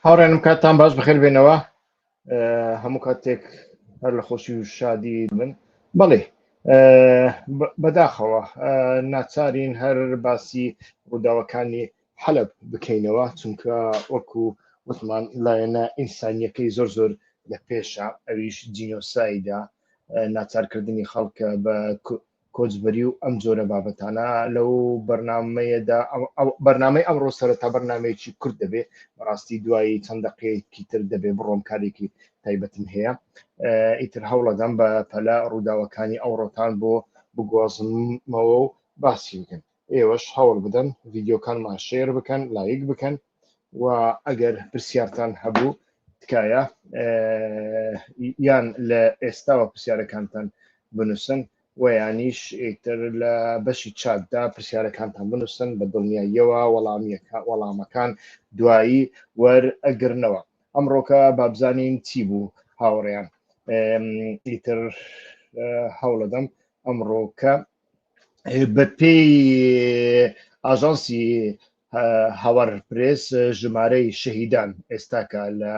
هاوڕێنم کاتتان باش بەخێر بێنەوە. هەموو کاتێک هەر لە خۆشی و شادی من بەڵێ بەداخەوە ناچارین هەر باسی ڕووداوەکانی حەلب بکەینەوە، چونکە وەکو وتمان لایەنە ئینسانیەکەی زۆر زۆر لە پێشە، ئەویش جینۆسایدا، ناچارکردنی خەڵکە بە کۆچبەری و ئەم جۆرە بابەتانە. لەو بەرنامەیەدا بەرنامەی ئەمڕۆ سەرەتا بەرنمەیەکی کورت دەبێ، بەڕاستی دوایی چەند دقەیەکی تر دەبێ بڕۆم کارێکی تایبەتم هەیە. ئیتر هەوڵەدەم بە پەلا ڕووداوەکانی ئەوڕۆتان بۆ بگوازمەوە و باسی بکەن. ئێوەش هەوڵ بدەن ڤیددیۆکانمان شێر بکەن، لایک بکەن، و ئەگەر پرسیارتان هەبوو تکایە یان لە ئێستاوە پرسیارەکانتان بنووسن، و یانیش ئیتر لە بەشی چاتدا پرسیارەکانتان بنووسن، بە دڵنیاییەوە وەڵامەکان دوایی وەرئەگرنەوە. ئەمڕۆکە بابزانین چی بوو هاوڕێیان. ئیتر هەوڵەدەم ئەمڕۆکە بە پێی ئاژانسی هاوار پرێس ژمارەی شەهیدان ئێستاکە لە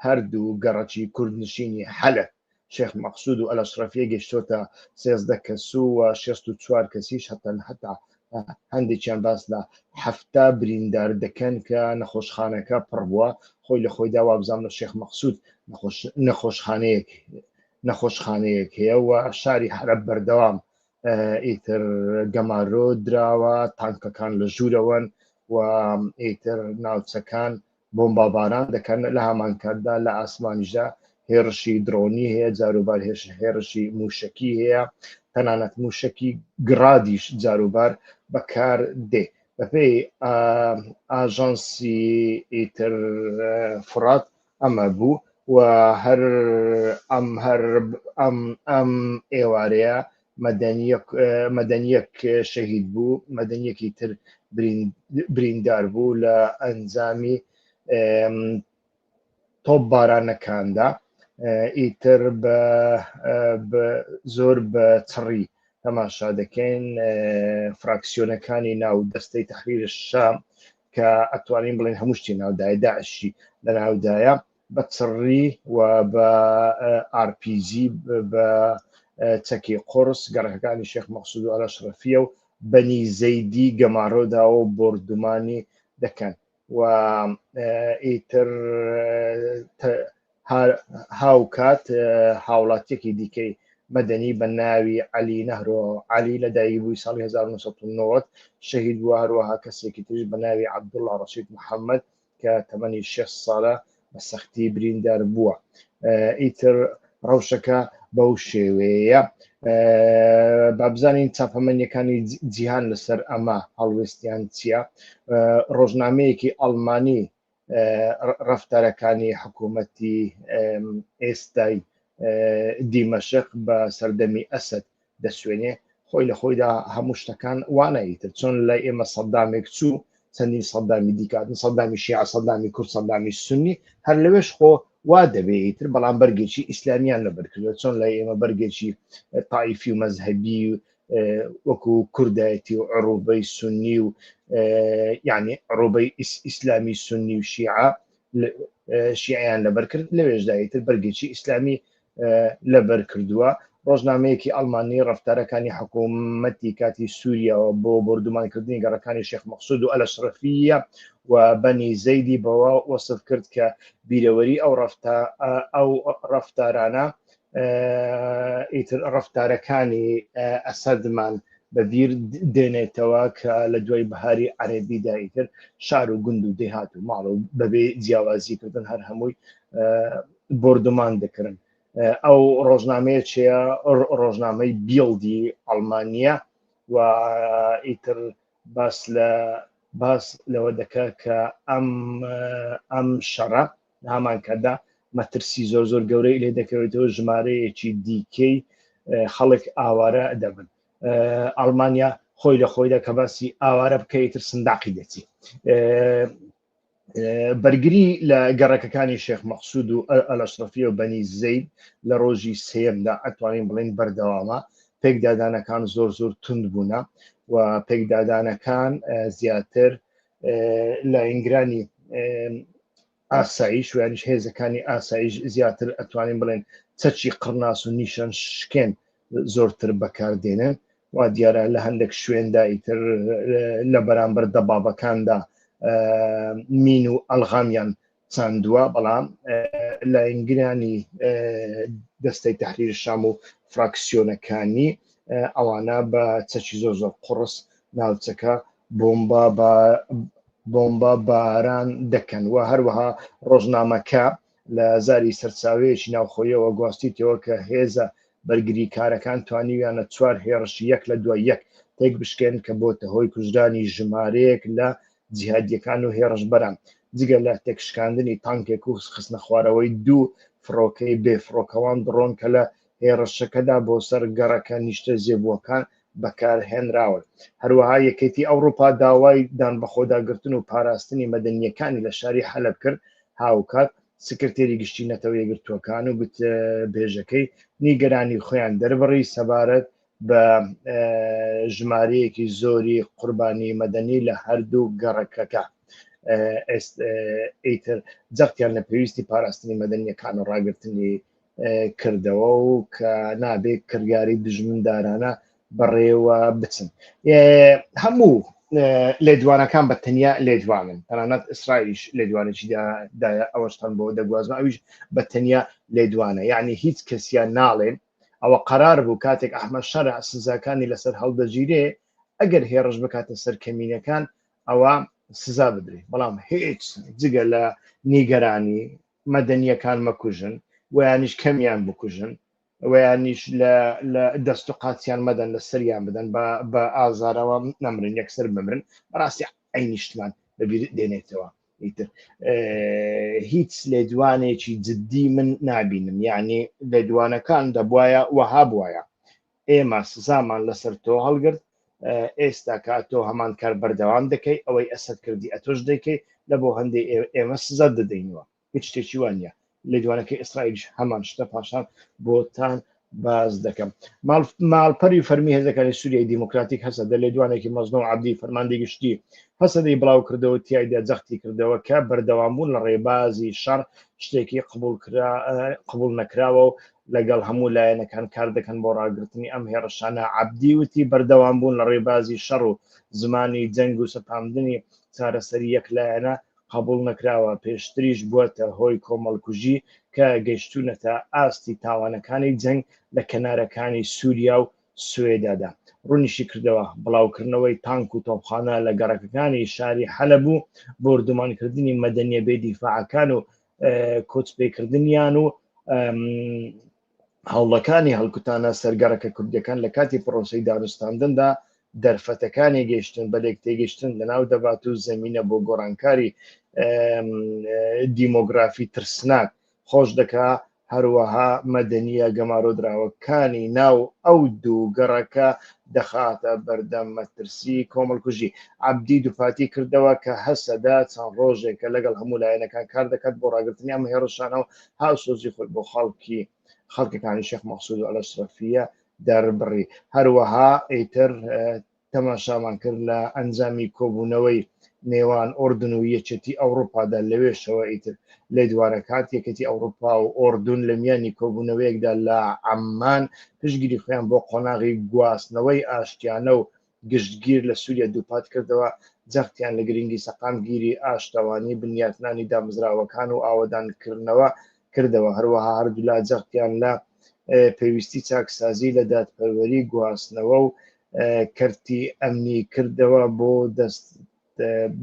هەردوو گەڕەکی کوردنشینی حەلب شێخ مەقسوود و ئەلەشرەفیە گەیشتۆتە 13 کەس و 64 کەسیش هەتا هەندێکیان باس لە 70 بریندار دەکەن کە نەخۆشخانەکە پڕ بووە. خۆی لە خۆیدا وابزانە شێخ مەقسوود نەخۆشخانەیەک هەیە و شاری حەلب بەردەوام ئیتر گەمارۆ دراوە، تانکەکان لە ژوورەوەن و ئیتر ناوچەکان بۆمباباران دەکەن. لە هەمان کاتدا لە ئاسمانیشدا هێرشی درۆنی هەیە، جاروبار هێرشی موشکی هەیە، تەنانەت موشکی گرادیش جاروبار بەکار دێ. بەپێی ئاژانسی ئیتر فرات ئەمە بوو و هەر ئەم ئێوارەیە مەدەنیەک شەهید بوو، مەدەنیەکی تر بریندار بوو لە ئەنجامی تۆپبارانەکاندا. ئیتر زۆر بە چڕی تەماشا دەکەین فراکسیۆنەکانی ناو دەستەی تەحریری شام کە ئەتوانین بڵێن هەموو شتی ناودایە، داعشی لە ناودایە، بە چڕی و بە RPG بە چەکی قورس گەڕەکەکانی شێخ مەقسوود و ئەلەشرەفیە و بەنی زەیدی گەمارۆدا و بۆردومانی دەکەن. و ئیتر هاوکات هاوڵاتیەکی دیکەی مەدەنی بە ناوی عەلی نەهرۆ عەلی لە دایک بووی ساڵی 1990 شەهید بووە. هەروەها کەسێکی تریش بە ناوی عەبدوڵڵا ڕەشید محەممەد کە تەمەنی 6 ساڵە بە سەختی بریندار بووە. ئیتر ڕەوشەکە بەو شێوەیە. بابزانین چاپەمەنیەکانی جیهان لەسەر ئەمە هەڵوێستیان چییە. ڕۆژنامەیەکی ئەڵمانی ڕەفتارەکانی حکوومەتی ئێستای دیمەشق بە سەردەمی ئەسەد دەسوێنێ. خۆی لە خۆیدا هەموو شتەکان واناییتر، چۆن لای ئێمە سەدامێک چوو، چەندین سەدامی دیکاتن، سەدامی شیع، سەدامی کورد، سەدامی سونی، هەر لەوێش خۆ وا دەبێتتر، بەڵام بەرگێکی ئیسلامیان لەبەرکردوە، چۆن لای ئێمە بەرگێکی تایفی و مەزهەبی و وەکو کوردایەتی و عروبەی سونی و یعنی عروبەی ئیسلامی سونی و شیعیان لەبەرکرد، لەوێژدایتر بەرگێکی ئیسلامی لەبەر کردووە. ڕۆژنامەیەکی ئەڵمانی ڕەفتارەکانی حکوومەتی کاتی سووریاوە بۆ بردومانکردنی گەڕەکانی شێخ مەقسوود و ئەلەشرەفیە و بەنی زەیدی بەوە وەسف کرد کە بیرەوەری ئەو ڕەفتارانە ئیتر ڕەفتارەکانی ئەسەدمان بەبیر دێنێتەوە کە لە دوای بەهاری عەرەبیدا ئیتر شار و گوند و دێهات و ماڵ و بەبێ جیاوازیکردن هەر هەمووی بردومان دەکردن. ئەو ڕۆژنامەیە چیە؟ ڕۆژنامەی بیڵدی ئەڵمانیە و ئیتر باس لەوە دەکە کە ئەم شەڕە لە هەمان کاتدا مەترسی زۆر زۆر گەورەی لێ دەکەوێتەوە، ژمارەیەکی دیکەی خەڵک ئاوارە دەبن. ئەڵمانیا خۆی لە خۆیدا کە باسی ئاوارە بکەیتر سنداقی دەچی. بەرگری لە گەڕەکەکانی شێخ مەقسوود و ئەلەشرەفیە و بەنی زەید لە ڕۆژی سێیەمدا ئەتوانین بڵێن بەردەوامە. پێکدادانەکان زۆر زۆر تند بوونە و پێکدادانەکان زیاتر لە ئینگرانی ئاسایش ویانیش هێزەکانی ئاسایش زیاتر ئەتوانین بڵێن چەچی قڕناس و نیشان شکێن زۆرتر بەکاردێنن وا دیارە لە هەندێک شوێندا ئیتر لە بەرامبەر دەبابەکاندا مین و ئەلغامیان چاندووە بەڵام لایەنگرانی دەستەی تەحریر شام و فراکسیۆنەکانی ئەوانە بە چەکی زۆر زۆر قڕس ناوچەکە بۆمبە باران دەکەن و هەروەها ڕۆژنامەکە لە زاری سەرچاوەیەکی ناوخۆیەوە گواستیتەوە کە هێزە بەرگری کارەکان توانیویانە 4 هێرشی یەک لە دوای یەک تێک بشکێن کە بۆتە هۆی کوژرانی ژمارەیەک لە جیهادیەکان و هێرش بەران جگە لە تێکشکاندنی تانکێک و خستنە خوارەوەی 2 فڕۆکەی بێفڕۆکەوان دڕۆن کە لە هێرشەکەدا بۆ سەر گەڕەکە نیشتە زێبووەکان بەکارهێنراون. هەروەها یەکێتی ئەوروپا داوای دان بەخۆداگرتن و پاراستنی مەدەنیەکانی لە شاری حەلەب کرد هاوکات سکرتێری گشتی نەتەوە یەکگرتووەکان و بێژەکەی نیگەرانی خۆیان دەربڕی سەبارەت بە ژمارەیەکی زۆری قوربانی مەدەنی لە هەردوو گەڕەکەکە ئیتر جەختیان لە پێویستی پاراستنی مەدەنیەکان و ڕاگررتنی کردەوە و کە نابێت کردگاری دژمندارانە بەڕێوە بچن هەموو لێدوانەکان بە تەنیا لێدوانن تەنانەت ئیسرائیلیش لێدوانێکی دایە ئەوەشتان بۆ دەگوازم ئەویش بە تەنیا لێدوانە یعنی هیچ کەسیان ناڵێن ئەوە قەرار بوو کاتێک ئەحمەد شەرع سزاکانی لەسەر هەڵدەگیرێ ئەگەر هێرش بکاتە سەر کەمینەکان ئەوە سزا بدرێت بەڵام هیچ جگە لە نیگەرانی مەدەنیەکان مەکوژن ویانیش کەمیان بکوژن ویانیش لە دەست و قاچیان مەدەن لە سەریان بدەن بە ئازارەوە نەمرن یەکسەر بمرن بەڕاستی عینیشتمان بەبیر دێنێتەوە ئیتر هیچ لێدوانێکی جددی من نابینم یعنی لێدوانەکان دەبواە وەها بواە ئێمە سزامان لەسەر تۆ هەڵگرت ئێستا کاتۆ هەمان کار بەردەوام دەکەی ئەوەی ئەسەد کردی ئەتۆش دەکەی لە بۆ هەندێک ئێمە سزا دەدەینەوە هیچ شتێکی وانە لێدوانەکەی ئیسرائیلیش هەمان شتە پاشان بۆتان باز دەکەم ماڵپەری فەرمی هێزەکانی سووریای دیموکراتیک هەسە دە لێدوانێکی مەزنوع عەبدی فەرماندەی گشتی هەسەدەی بڵاو کردەوە تیایدا جەختی کردەوە کە بەردەوامبوون لە ڕێبازی شەڕ شتێکی قبول نەکراوە و لەگەڵ هەموو لایەنەکان کار دەکەن بۆ ڕاگررتنی ئەم هێرشانە عەبدی وتی بەردەوامبوون لە ڕێبازی شەڕ و زمانی جەنگ و سەپاندنی چارەسەری یەک لایەنە قبول نەکراوە پێشتریش بووە هۆی کۆمەڵکوژی کە گەیشتونەتە ئاستی تاوانەکانی جەنگ لە کەنارەکانی سووریا و سوێدادا ڕوونیشی کردەوە بڵاوکردنەوەی تانک و تۆپخانە لە گەڕەکەکانی شاری حەلەب و بردومانکردنی مەدەنیە بێ دیفاعەکان و کۆچپێکردنیان و هەوڵەکانی هەڵکوتانە سەرگەڕەکە کوردەکان لە کاتی پرۆسەی دانوستاندندا دەرفەتەکانی گەیشتن بەلێک تێگەشتن لەناو دەبات و زەمینە بۆ گۆڕانکاری دیمۆگرافی ترسناک خۆش دەکا هەروەها مەدەنیە گەمارۆدراوەکانی ناو ئەو دوو گەڕەکە دەخاتە بەردەم مەترسی کۆمەڵکوژی عەبدی دووپاتی کردەوە کە هەسەدا چەند ڕۆژێکە لەگەڵ هەموو لایەنەکان کار دەکات بۆ ڕاگررتنی ئەم هێرشانە و هاوسۆزی خۆی بۆ خەڵکەکانی شێخ مەقسوود و ئەلەشرەفیە دەربڕی هەروەها ئیتر تەماشامان کرد لە ئەنجامی کۆبوونەوەی نێوان ئۆردن و یەکێتی ئەوروپادا لەوێشەوە ئیتر لێدوانەکات یەکێتی ئەوروپا و ئۆردن لە میانی کۆبوونەوەیەکدا لە عەمان پشتگیری خۆیان بۆ قۆناغی گواستنەوەی ئاشتیانە و گشتگیر لە سووریا دووپات کردەوە جەختیان لە گرنگی سەقامگیری ئاشتەوانی بنیاتنانی دامزراوەکان و ئاوەدانکردنەوە کردەوە هەروەها هەردوو لا جەختیان لە پێویستی چاکسازی لە دادپەروەری گواستنەوە و کەرتی ئەمنی کردەوە بۆ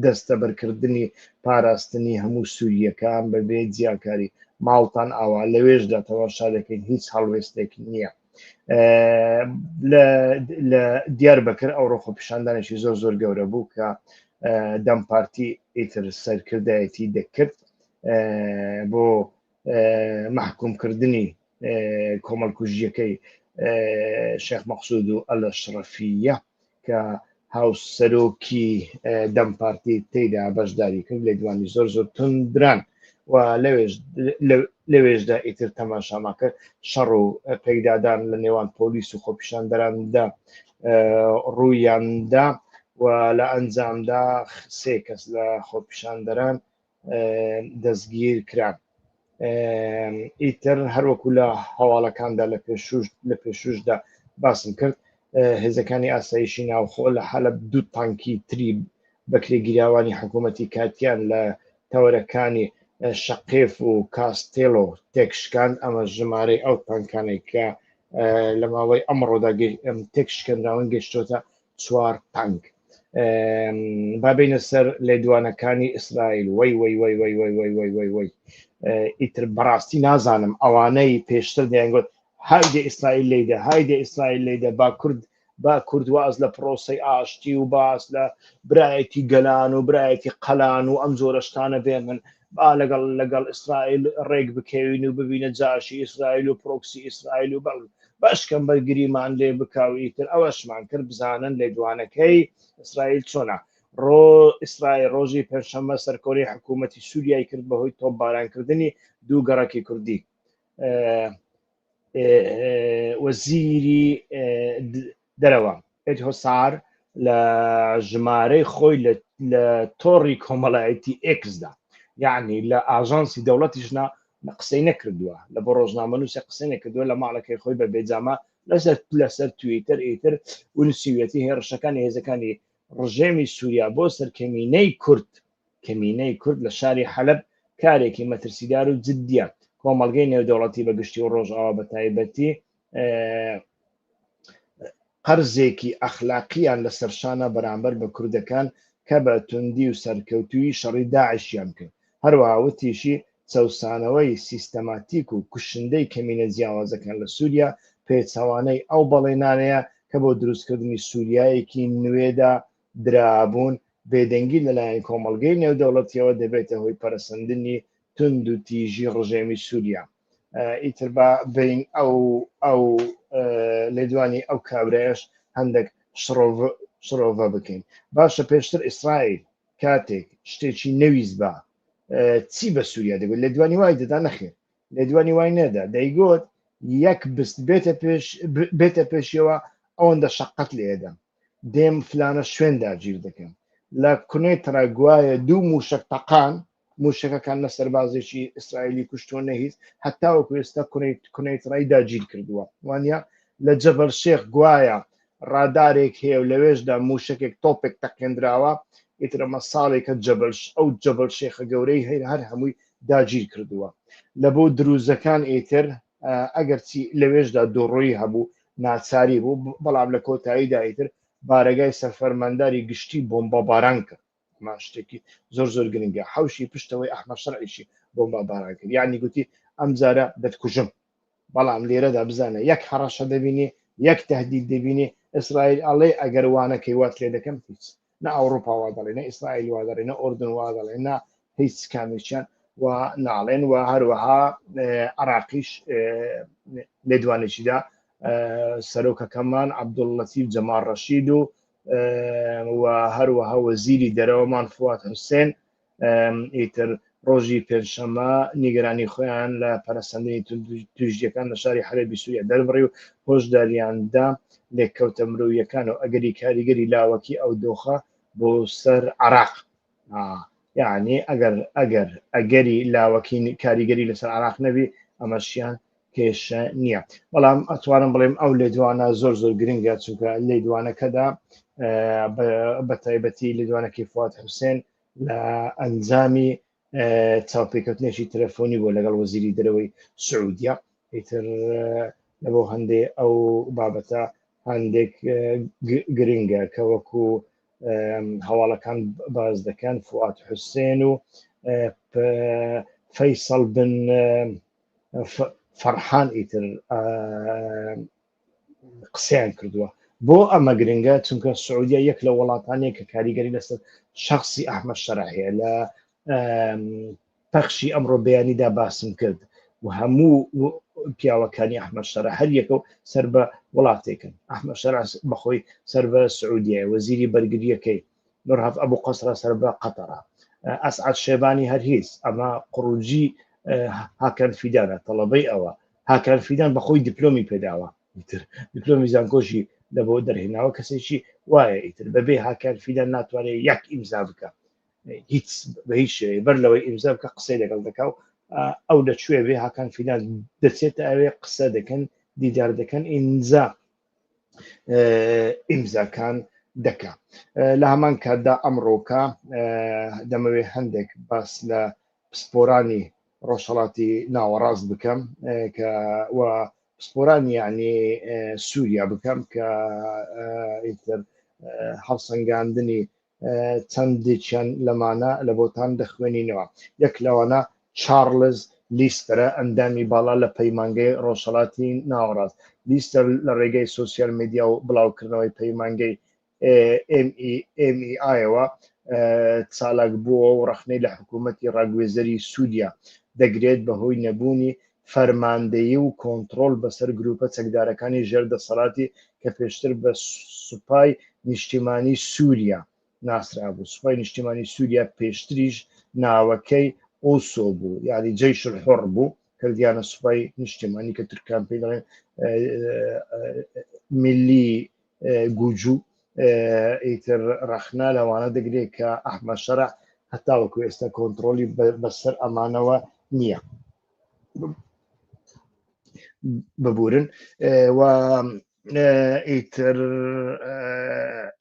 دەستەبەرکردنی پاراستنی هەموو سووریەکان بەبێ جیاکاری ماڵتان ئاوا لەوێشدا تەماشا دەکەین هیچ هەڵوێستێکی نییە لە دیاربەکر ئەوڕۆ خۆپیشاندانێکی زۆر زۆر گەورە بوو کە دەم پارتی ئیتر سەرکردایەتی دەکرد بۆ محکومکردنی کۆمەڵکوژیەکەی شێخ مەقسوود و ئەلەشرەفیە کە هاوسەرۆکی دەم پارتی تێیدا بەشداری کرد لێدوانی زۆر زۆر توندران و لەوێشدا ئیتر تەماشاماکە شەڕ و پەیدادان لە نێوان پۆلیس و خۆپیشاندەراندا ڕوویاندا و لە ئەنجامدا 3 کەس لە خۆپیشاندەران دەستگیر کران. ئیتر هەروەکو لە هەواڵەکاندا لە پێشوشدا باسم کرد هێزەکانی ئاسایشی ناوخۆ لە حەلب 2 تانکی تری بەکرێگیراوانی حکوومەتی کاتیان لە تەوەرەکانی شەقێف و کاستێلۆ تێکشکان. ئەمە ژمارەی ئەو تانکانێک کە لە ماوەی ئەمڕۆدا تێکشکەندراون گەشتۆتە 4 تانک. بابینە سەر لێدوانەکانی ئیسرائیل. وەی ئیتر بەڕاستی نازانم ئەوانەی پێشتر دەیانگوت هایدێ ئیسرائیل لێدە هایدێ ئیسرائیل لێدە با کورد واز لە پرۆسەی ئاشتی و باس لە برایەتی گەلان و برایەتی قەلان و ئەم زۆرەشتانە بێ من با لەگەڵ ئیسرائیل ڕێک بکەوین و ببینە جاشی ئیسرائیل و پرۆکسی ئیسرائیل و بەشکەم بەرگریمان لێ بکاویتر ئەوەشمان کرد بزانن لێدوانەکەی ئیسرائیل چۆنە. ئیسرائیل ڕۆژی پێنجشەممە سەرکۆری حکوومەتی سووریای کرد بەهۆی تۆپبارانکردنی 2 گەڕەکی کوردی. وەزیری دەرەوە هۆسار لە ژمارەی خۆی لە تۆڕی کۆمەڵایەتی ئێکسدا یعنی لە ئاژانسی دەوڵەتیشنا قسەی نەکردووە لە بۆ ڕۆژنامەنووسە قسەی نەکردووە لە ماڵەکەی خۆی بە بێجامە لەسەر تویتر ئیتر و نووسیوێتی هێرشەکانی هێزەکانی ڕژێمی سووریا بۆ سەر کەمینەی کورد لە شاری حەلب کارێکی مەترسیدار و جددیە. کۆمەڵگەی نێودەوڵەتی بەگشتی و ڕۆژئاوا بە تایبەتی قەرزێکی ئەخلاقیان لە سەرشانە بەرامبەر بە کوردەکان کە بە توندی و سەرکەوتوی شەڕی داعشیان کرد. هەروەها وتیشی چەوسانەوەی سیستەماتیک و کوشندەی کەمینە جیاوازەکان لە سووریا پێچەوانەی ئەو بەڵێنانەیە کە بۆ دروستکردنی سووریایەکی نوێدا درابوون بێدەنگی لەلایەن کۆمەڵگەی نێودەوڵەتیەوە دەبێتە هۆی پەرسەندنی تند و تیژی ڕژێمی سووریا. ئیتر بە بین ئەو لێدوانی ئەو کابرایش هەندێک شڕۆڤە بکەین. باشە پێشتر ئیسرائیل کاتێک شتێکی نەویست بە چی بە سووریا دەگوت لێدوانی وای دەدا نەخێر لێدوانی وای نەدا دەیگوت یەک بست بێتە پێشەوە ئەوەندە شەقەت لێدا دێم فلانە شوێندا گیر دەکەم لە کونێترا گوایە 2 موشک تەقان موشەکەکان لە سەربازێکی ئیسرائیلی کوشتووە نەهیز هەتاوەکو ئێستا کونێترایی داگیر کردووە وانە لە جەبەل شێخ گوایە ڕادارێک هەیە و لەوێشدا موشکێک تۆپێک تەقێنراوە ئیترەمە ساڵێکە ئەو جەبەل شێخە گەورەی هەر هەمووی داگیر کردووە. لە بۆ دروزەکان ئیتر ئەگەرچی لەوێشدا دووڕۆیی هەبوو ناچاری بوو بەڵام لە کۆتاییدا ئیتر بارەگای سەرفەرمانداری گشتی بۆمبە باران کرد. شتێکی زۆر گرنگە حوشی پشتەوەی ئەحمەد شەرعیشی بۆمبە باران کرد یعنی گوتی ئەم جارە دەتکوژم بەڵام لێرەدا بزانە یەک هەڕەشە دەبینی یەک تەهدید دەبینی ئیسرائیل ئەڵێ ئەگەر وانەکەی وات لێ دەکەم هیچ نە ئەوروپا وا دەڵێ نە ئیسرائیل وا دەڵێ نە ئۆردن وا دەڵێ نە هیچ کامیشیان و ناڵێن و هەروەها عراقیش لێدوانێکیدا سەرۆکەکەمان عەبدوڵلەتیف جەمال ڕەشید و هەروەها وەزیری دەرەوەمان فواد حوسێن ئیتر ڕۆژی پێنجشەممە نیگەرانی خۆیان لە پەرسەندنی توژیەکان لە شاری حەلەبی سووریا دەربڕی و هۆشداریاندا لێککەوتە مرۆییەکان و ئەگەری کاریگەری لاوەکی ئەو دۆخە بۆ سەر عراق یعنی ئەگەری لاوەکی کاریگەری لەسەر عراق نەبی ئەمەشیان کێشە نییە. بەڵام ئەتوانم بڵێم ئەو لێدوانە زۆر گرنگە چونکە لێدوانەکەدا بە تایبەتی لێدوانەکەی فواد حوسێن لە ئەنجامی چاوپێکەوتنێکی تەلەفۆنی بۆ لەگەڵ وەزیری دەرەوەی سعودیا ئیتر لە بۆ هەندێک ئەو بابەتە هەندێک گرنگە کە وەکو هەواڵەکان باز دەکەن فواد حوسێن و فەیسەڵ بن فەرحان ئیتر قسەیان کردووە. بۆ ئەمە گرنگە چونکە سعودیا یەک لە وڵاتانەیە کە کاریگەری لەسەر شەخسی ئەحمەد شەرع هەیە لە پەخشی ئەمڕۆ بەیانیدا باسم کرد و هەموو پیاوەکانی ئەحمەد شەرع هەر یەکە سەر بە وڵاتێکن ئەحمەد شەرع بەخۆی سەر بە سعودیە وەزیری بەرگریەکەی نورهەف ئەبوو قەسرە سەر بە قەتەرە ئەسعەد شێبانی هەر هیچ ئەمە قڕوجی هاکان فیدانە تەڵەبەی ئەوە هاکان فیدان بەخۆی دیپلۆمی پێداوە دیپلۆمی زانکۆشی لە بۆ دەرهێناوە کەسێکی وایە ئیتر بەبێ هاکان فیدان ناتوانێت یەک ئیمزا بکە هیچ بە هیچ شێوەیە بەر لەوەی ئیمزا بکە قسەی لەگەڵ دەکا و ئەو لەکوێ بێ هاکان فینال دەچێتە ئەوێ قسە دەکەن دیدار دەکەن ئیمزاکان دەکا لە هەمان کاتدا ئەمڕۆکە دەمەوێ هەندێک باس لە پسپۆرانی ڕۆژهەڵاتی ناوەڕاست بکەم کە پسپۆرانی یعنی سووریا بکەم کە ئیتر هەڵسەنگاندنی چەندێکیان لەمانە لە بۆتان دەخوێنینەوە یەک لەوانە چارلز لیستەرە ئەندامی باڵا لە پەیمانگەی ڕۆژهەڵاتی ناوەڕاست لیستەر لە ڕێگەی سوسیال میدیا و بڵاوکردنەوەی پەیمانگەی MEIەوە چالاک بووە و ڕەخنەی لە حکوومەتی ڕاگوێزەری سووریا دەگرێت بەهۆی نەبوونی فەرماندەیی و کۆنتڕۆل بەسەر گروپە چەکدارەکانی ژێردەسەڵاتی کە پێشتر بە سوپای نیشتیمانی سووریا ناسرا بوو سوپای نیشتیمانی سووریا پێشتریش ناوەکەی ئۆسۆ بوو یعنی جەیش الحوڕ بوو کردیانە سوپای نیشتیمانی کە تورکان پێی دەڵێن میلی گوجوو ئیتر ڕەخنا لەوانە دەگرێت کە ئەحمەد شەرع هەتاوەکو ئێستا کۆنتڕۆلی بەسەر ئەمانەوە نییە ببورن و ئیتر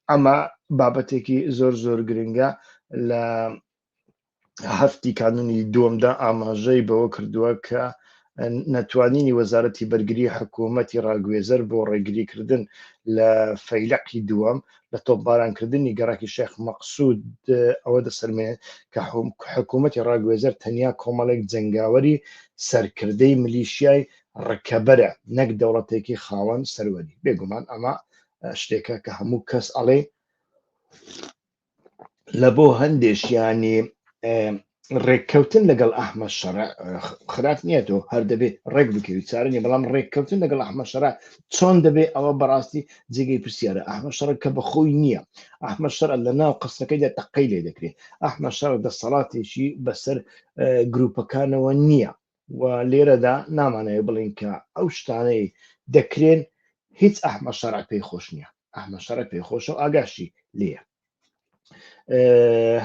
ئەمە بابەتێکی زۆر گرنگە لە هەفتی کانونی دووەمدا ئاماژەی بەوە کردووە کە نەتوانینی وەزارەتی بەرگری حکوومەتی ڕاگوێزەر بۆ ڕێگریکردن لە فەیلقی دووەم لە تۆپبارانکردنی گەڕاکی شێخ مەقسوود ئەوە دەسەرمێنێت کە حکوومەتی ڕاگوێزەر تەنیا کۆمەڵێک جەنگاوەری سەرکردەی ملیشیای ڕکەبەرە نەک دەوڵەتێکی خاوەن سەروەری بێگومان ئەمە شتێکە کە هەموو کەس ئەڵێ لە بۆ هەندێشیانی ڕێککەوتن لەگەڵ ئەحمەد شەرع خراپ نییە تۆ هەر دەبێت ڕێک بکەوی چارەنی بەڵام ڕێککەوتن لەگەڵ ئەحمەد شەرع چۆن دەبێت ئەوە بەڕاستی جێگەی پرسیارە ئەحمەد شەرع کە بەخۆی نییە ئەحمەد شەرع لە ناو قسەکەیدا تەقەی لێ دەکرێت ئەحمەد شەرع دەسەڵاتێکی بەسەر گروپەکانەوە نییە و لێرەدا نامانەوێت بڵین کە ئەو شتانەی دەکرێن هیچ ئەحمەد شەرع پێی خۆش نییە ئەحمەد شەرع پێی خۆشە و ئاگاشی لێیە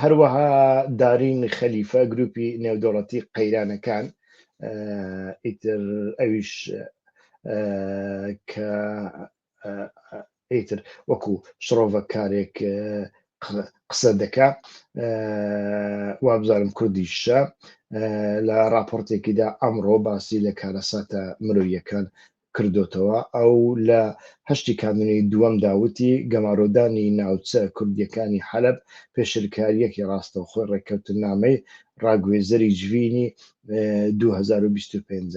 هەروەها دارین خەلیفە گروپی نێودەوڵەتی قەیرانەکان ئیتر ئەویش کە ئیتر وەکو شڕۆڤە کارێک قسە دەکا وابزارم کوردیشە لە راپۆرتێکیدا ئەمڕۆ باسی لە کارەساتە مرۆییەکان کردوتەوە ئەو لە هەشتی کانونی دووەم داوتی گەمارۆدانی ناوچە کوردیەکانی حەلەب پێشرکاریەکی ڕاستەوخۆی ڕێککەوتنامەی ڕاگوێزەری جوینی 2025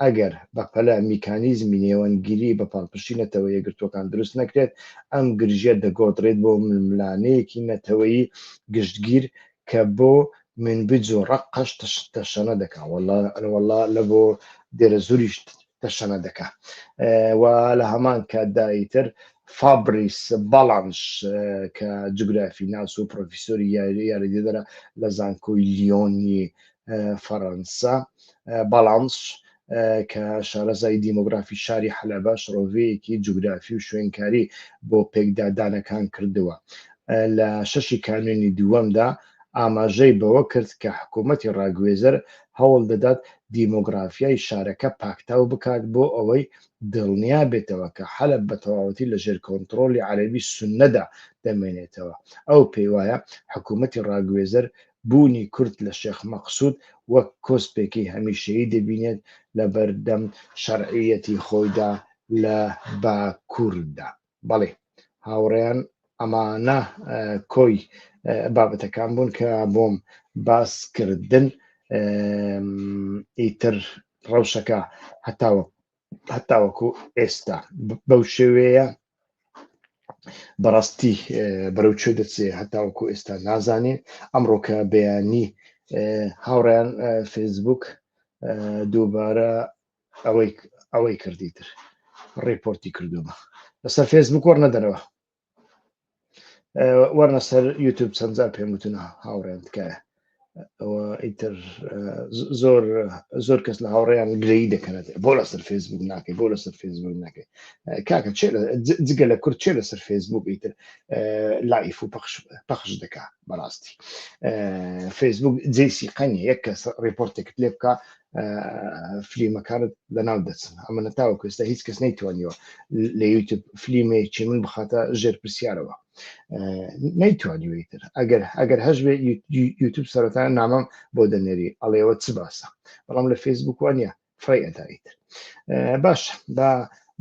ئەگەر بەپەلە میکانیزمی نێوەنگیری بە پاڵپشتی نەتەوەیە گرتوەکان دروست نەکرێت ئەم گرژە دەگۆدرێت بۆ ململانەیەکی نەتەوەیی گشتگیر کە بۆ من بجۆ ڕقەش تەشەنە دەکا وەڵا لە بۆ دێرە زوریش تەشەنە دەکا و لە هەمان کاتدایتر فابریس باڵانش کە جوگرافی ناس و پرۆفیسۆری یاریدەرە لە زانکۆی لیۆنی فەڕەنسا باڵانس کە شارەزای دیمۆگرافی شاری حەلەبە شڕۆڤەیەکی جوگرافی و شوێنکاری بۆ پێکدادانەکان کردووە لە شەشی کانونی دووەمدا ئاماژەی بەوە کرد کە حکوومەتی ڕاگوێزەر هەوڵ دەدات دیمۆگرافیای شارەکە پاکتاو بکات بۆ ئەوەی دڵنیا بێتەوە کە حەلەب بە تەواوەتی لە ژێر کۆنتڕۆلی عەرەبی سوننەدا دەمێنێتەوە ئەو پێی وایە حکوومەتی ڕاگوێزەر بوونی کورد لە شێخ مەقسوود وەک کۆسپێکی هەمیشەیی دەبینێت لە بەردەم شەرعیەتی خۆیدا لە باکووردا بەڵێ هاوڕێیان ئەمانە کۆی بابەتەکان بوون کە بۆم باسکردن ئیتر ڕەوشەکە هەتاوەکو ئێستا بەو شێوەیە بەڕاستی بەرەوچێ دەچێ هەتاوەکو ئێستا نازانین ئەمڕۆکە بەیانی هاوڕێیان فێسبوک دووبارە ئەوەی کردیتر ڕێپۆرتی کردومە لەسەر فێسبوک وەرنەدەرەوە وەرنە سەر یوتیوب چەندجار پێم وتونە هاوڕێن تکایە وإيتر زور كس لهوريان جريدة كانت بولس الفيسبوك ناكي بولس الفيسبوك ناكي كاكا تشيل زقلا كرت تشيل الفيسبوك إيتر لايف وبخش دكا براستي فيسبوك زي سيقانيا يكس ريبورتك تليبكا في مكان لناودتس أما نتاو كستا هيس كس نيتوانيو ليوتيوب فيلمي من بخاطا جير برسياروا نەیتوانیوێتتر ئەگەر هەش بێ یوتیوب سەرەتا نامەم بۆ دەنێری ئەڵێەوە چ باسە بەڵام لە فەیسبوک وانە فڕی ئەدایتر باش با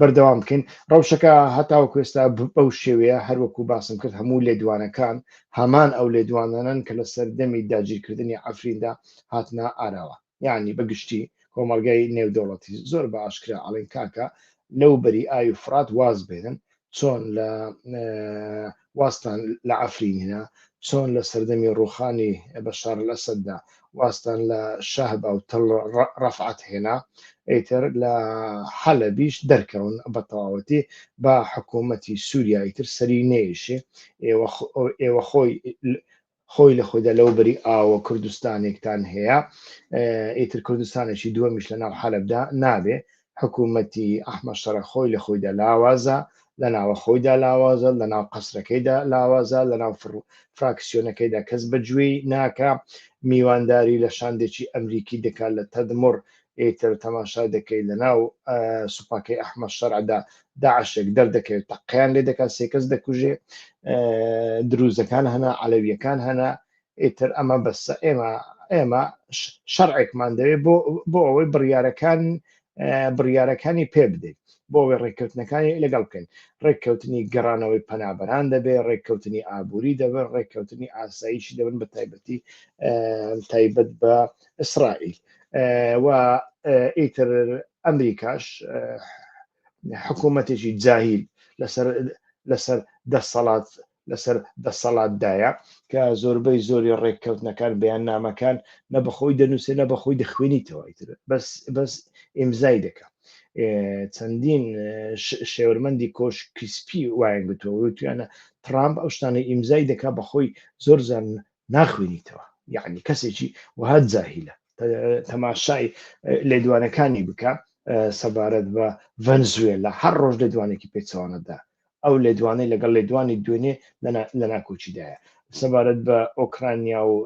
بەردەوام بکەین ڕەوشەکە هەتاوە کوێستا بەو شێوەیە هەروەکو باسم کرد هەموو لێدوانەکان هەمان ئەو لێدوانانن کە لە سەردەمی داگیرکردنی ئەفریندا هاتنە ئاراوە یعنی بەگشتی کۆمەلگای نێودەوڵەتی زۆر بە ئاشکرا ئەڵێن کاکە لەو بەری ئاو فرات واز بێنن چۆن لە واستان لە عەفرینە چۆن لە سەردەمی ڕوخانی بەشار الەسەددا واستان لە شەهبا و تەڵ ڕەفعەت هێنا ئیتر لە حەلەبیش دەرکەون بە تەواوەتی با حکوومەتی سووریا ئیتر سەری نێیشێ ئێوە خۆی لە خۆیدا لەو بەری ئاوە کوردستانێکتان هەیە ئیتر کوردستانێکی دووەمیش لە ناو حەلەبدا نابێ حکوومەتی ئەحمەد شەڕە خۆی لە خۆیدا لاوازە لە ناوە خۆیدا لاوازە لە ناو قەسرەکەیدا لاوازە لە ناو فراکسیۆنەکەیدا کەس بەگوێی ناکە میوانداری لە شاندێکی ئەمریکی دەکات لە تەدمڕ ئیتر تەماشا دەکەی لە ناو سوپاکەی ئەحمەد شەڕعدا داعشێک دەردەکەوێت تەقییان لێ دەکات سێکەس دەکوژێ دروزەکان هەنا عەلەویەکان هەنا ئیتر ئەمە بەسە ئێمە شەڕعێکمان دەوێت بۆ ئەوەی بڕیارەکانی پێ بدەیت بۆ ئەوەی ڕێککەوتنەکانی لەگەڵ بکەین ڕێککەوتنی گەڕانەوەی پەنابەران دەبێت ڕێککەوتنی ئابووری دەبێت ڕێککەوتنی ئاساییشی دەبن بە تایبەتی تایبەت بە ئیسرائیل و ئیتر ئەمریکاش حکوومەتێکی جاهیل لەسەر دەسەڵاتدایە کە زۆربەی زۆری ڕێککەوتنەکان بەیان نامەکان نە بەخۆی دەنووسێ نە بەخۆی دەخوێنیتەوە بەس ئیمزای دەکات چەندین شێوەرمەندی کۆش کریسپی وایان گوتووە تویانە ترامپ ئەو شتانەی ئیمزای دەکات بەخۆی زۆر زان ناخوێنیتەوە یعنی کەسێکی وها جاهیلە تەماشای لێدوانەکانی بکە سەبارەت بە ڤەنزوێلا هەر ڕۆژ لێدوانێکی پێچەوانەدا ئەو لێدوانەی لەگەڵ لێدوانی دوێنێ لە ناکۆچیدایە سەبارەت بە ئۆکرانیا و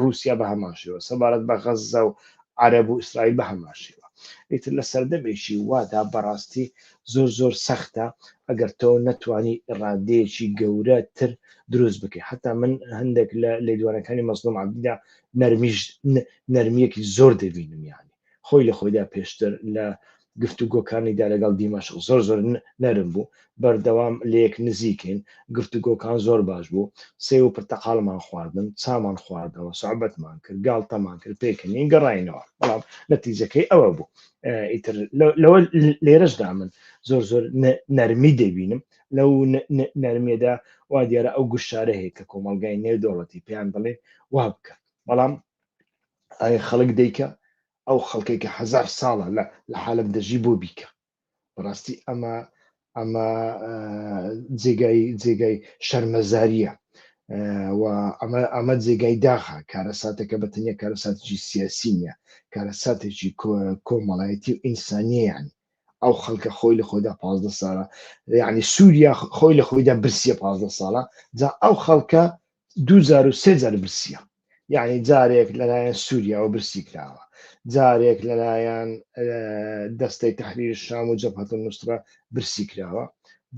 رووسیا بە هەماشەوە سەبارەت بە غەزە و عەرەب و ئیسرائیل بە هەماشەوە ئیتر لە سەردەمێکی وادا بەڕاستی زۆر سەختە ئەگەر تۆ نەتوانی ئێرادەیەکی گەورەتر دروست بکەی حتا من هەندێک لە لێدوانەکانی مەزلوم عەبدیدا نەرمیەکی زۆر دەبینم یانی خۆی لە خۆیدا پێشتر لە گفتوگۆکانیدا لەگەڵ دیمەشق زۆر نەرم بوو بەردەوام لەیەک نزیکین گفتوگۆکان زۆر باش بوو سێ و پرتەقاڵمان خواردن چامان خواردەوە سوعبەتمان کرد گاڵتەمان کرد پێکەنین گەڕاینەوە بەڵام نەتیجەکەی ئەوە بوو ئیتر لەوە لێرەشدا من زۆر نەرمی دەبینم لەو نەرمێدا وا دیارە ئەو گوشارە هەیە کە کۆمەلگای نێودەوڵەتی پێیان بڵێ وا بکە بەڵام خەڵک دەیکە ئەو خەڵکێکە 1000 ساڵە لە حالب دەژی بۆ بیکە بەڕاستی ئەمە جێگای شەرمەزاریە و ئەمە جێگای داخە کارەساتەکە بەتەنیا کارەساتێکی سیاسی نیە کارەساتێکی کۆمەڵایەتی و ئینسانیەیان ئەو خەڵکە خۆی لە خۆیدا 15 ساڵە یعنی سووریا خۆی لە خۆیدا برسیە 15 ساڵە جا ئەو خەڵکە 2003 برسیە یعنی جارێک لەلایەن سووریا و برسی کراوە جارێک لەلایەن دەستەی تەحریر شام و جەبهەت النوسرە برسی کراوە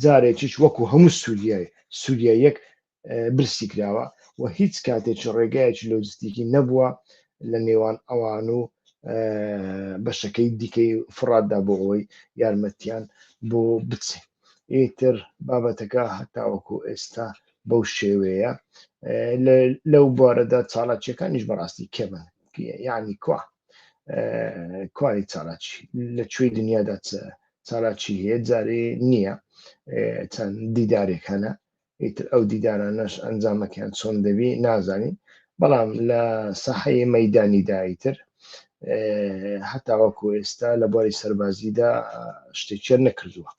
جارێکیش وەکو هەموو سووریایەک برسی کراوە و هیچ کاتێکی ڕێگایەکی لۆجستیکی نەبووە لە نێوان ئەوان و بەشەکەی دیکەی فڕاددا بۆ ئەوەی یارمەتیان بۆ بچێ ئیتر بابەتەکە هەتاوەکو ئێستا بەو شێوەیە لەو بارەدا چالاکیەکانیش بەڕاستی کەمن یعنی کوای چالاکی لەکوێی دنیادا چالاکی هەیە جارێ نییە چەند دیدارێک هەنە ئیتر ئەو دیدارانەش ئەنجامەکەیان چۆن دەبی نازانین بەڵام لە ساحەیە مەیدانیدا ئیتر هەتاوەکو ئێستا لە بواری سەربازیدا شتێکیان نەکردووە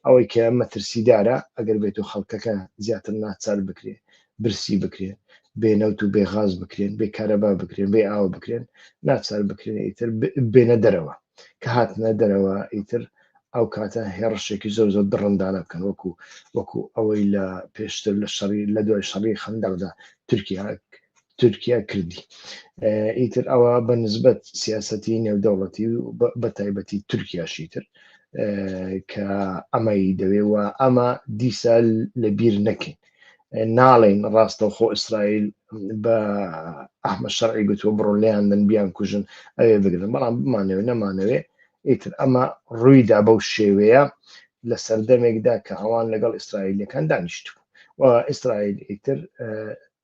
ئەوەی کە مەترسیدارە ئەگەر بێت و خەڵکەکە زیاتر ناچار بکرێ برسی بکرێ بێ نەوت و بێ غاز بکرێن، بێ کارەبا بکرێن، بێ ئاو بکرێن، ناچار بکرێن ئیتر بێنە دەرەوە، کە هاتنە دەرەوە ئیتر ئەو کاتە هێڕشێکی زۆر زۆر دڕندانە بکەن وەکو ئەوەی لە پێشتر لە دوای شەڕی خەندەقدا تورکیا کردی. ئیتر ئەوە بە نسبەت سیاسەتی نێودەوڵەتی و بە تایبەتی تورکیاشی تر کە ئەمەی دەوێەوە ئەمە دیسە لە بیر نەکەین. ناڵێن ڕاستەوخۆ ئیسرائیل بە ئەحمە شەرعی گوتووە بڕۆ لێیاندن بیان کوژن ئەوێ بگرن، بەڵام بمانەوێ نەمانەوێ ئیتر ئەمە ڕوویدا بەو شێوەیە لە سەردەمێکدا کە ئەوان لەگەڵ ئیسرائیلەکان دانیشتبوو و ئیسرائیل ئیتر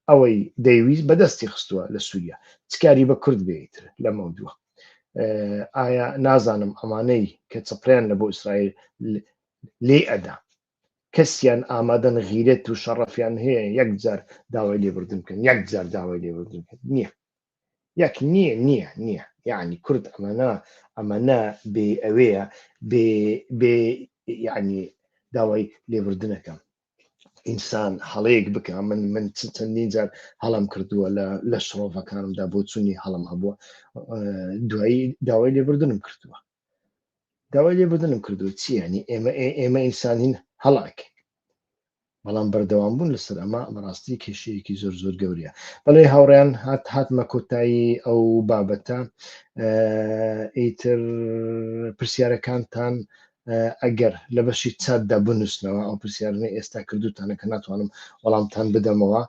ئەوەی دەیویست بەدەستی خستووە لە سووریا چکاری بە کورد بێتر لە مەودووە. ئایا نازانم ئەمانەی کە چپریان لە بۆ ئیسرائیل لێ ئەدا کەسیان ئامادەن غیرەت و شەڕەفیان هەیە یەکجار داوای لێبوردن بکەن، یەکجار داوای لێبوردن بکەن، نییە، یەک نییە یعنی کورد ئەمەنا بێ ئەوەیە بێ یعنی داوای لێبوردنەکەم ئینسان هەڵەیەک بکە. من چەندین جار هەڵم کردووە لە شڕۆڤەکانمدا بۆ چوونی هەڵم هەبووە، دوایی داوای لێبوردنم کردووە، داوای لێبوردنم کردووە چی ینی ئێمە ئینسانین هەڵاکە، بەڵام بەردەوام بوون لەسەر ئەمە بەڕاستی کێشەیەکی زۆر زۆر گەورەیە. بەڵێ هاوڕێیان هاتمە کۆتایی ئەو بابەتە. ئیتر پرسیارەکانتان ئەگەر لە بەشی چاتدا بنووسنەوە ئەو پرسیارانەی ئێستا کردوتانە کە ناتوانم وەڵامتان بدەمەوە،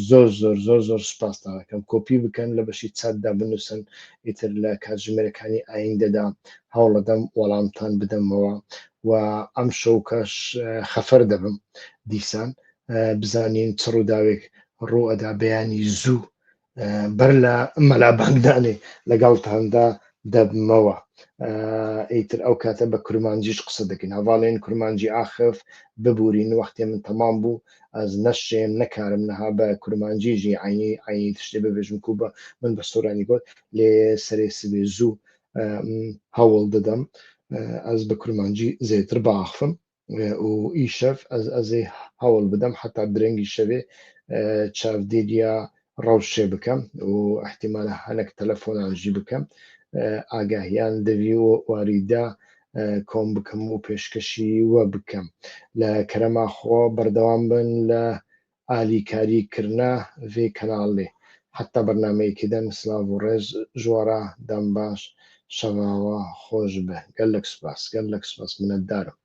زۆر سوپاستان دەکەم کۆپی بکەن لە بەشی چاتدا بنووسن، ئیتر لە کاتژمێرەکانی ئایندەدا هەوڵەدەم وەڵامتان بدەمەوە و ئەم شەو کەش خەفەر دەبم دیسان بزانین چ ڕووداوێک ڕوو ئەدا بەیانی زوو بەر لە مەلابانگدانێ لەگەڵتاندا دەبمەوە. ئیتر ئەو کاتە بە کورمانجیش قسە دەکەین، هەواڵێن کورمانجی ئاخف ببورین وەختێ من تەمام بوو ئەس نەشێم نەکارم نەها بە کورمانجیژی عینی تشتێ ببێژم کو بە من بە سۆرانی گۆت لێ سەرێ سبێ زوو هەوڵ دەدەم ئەس بە کورمانجی زێتر باخفم و ئیشەف ئەزێ هەوڵ بدەم حتا درەنگی شەوێ چاودێریا ڕەوشێ بکەم و احتیمالە هەنێک تەلەفۆنانژی بکەم ئاگاهیان دەوی و واریدا کۆم بکەم و پێشکەشی وە بکەم. لە کەرەماخۆ بەردەوام بن لە ئالیکاریکردنا vê kanalê heta bernameyekî de silav û rêz ji we re dem baş şevawe xweş be. Gelek spas minnetdar im.